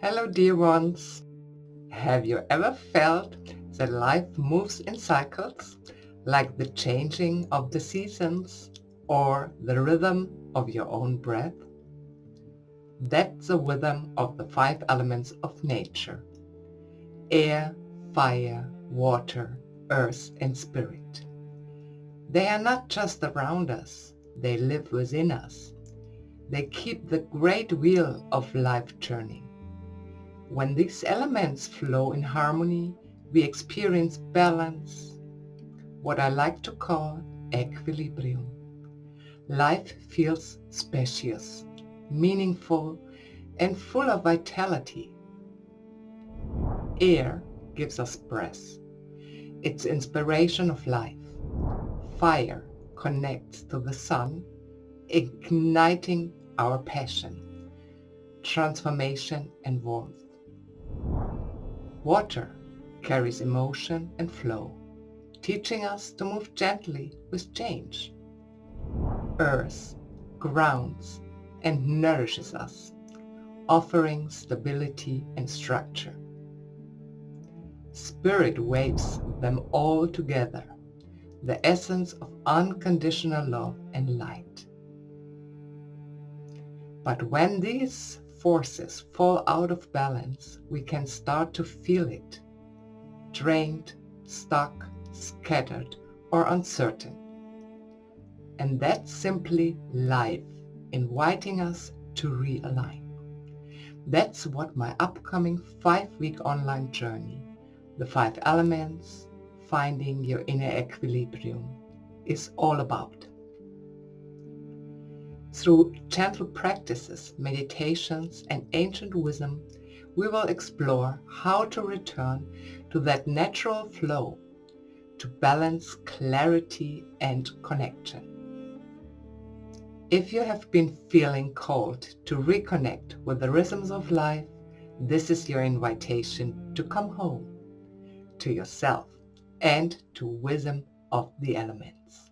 Hello, dear ones. Have you ever felt that life moves in cycles, like the changing of the seasons or the rhythm of your own breath? That's the rhythm of the five elements of nature: air, fire, water, earth, and spirit. They are not just around us, they live within us. They keep the great wheel of life turning. When these elements flow in harmony, we experience balance, what I like to call equilibrium. Life feels spacious, meaningful, and full of vitality. Air gives us breath. It's inspiration of life. Fire connects to the sun, igniting our passion, transformation, and warmth. Water carries emotion and flow, teaching us to move gently with change. Earth grounds and nourishes us, offering stability and structure. Spirit waves them all together, the essence of unconditional love and light. But when these forces fall out of balance, we can start to feel it: drained, stuck, scattered, or uncertain. And that's simply life inviting us to realign. That's what my upcoming 5-week online journey, The 5 Elements, Finding Your Inner Equilibrium, is all about. Through gentle practices, meditations, and ancient wisdom, we will explore how to return to that natural flow, to balance, clarity, and connection. If you have been feeling called to reconnect with the rhythms of life, this is your invitation to come home, to yourself, and to wisdom of the elements.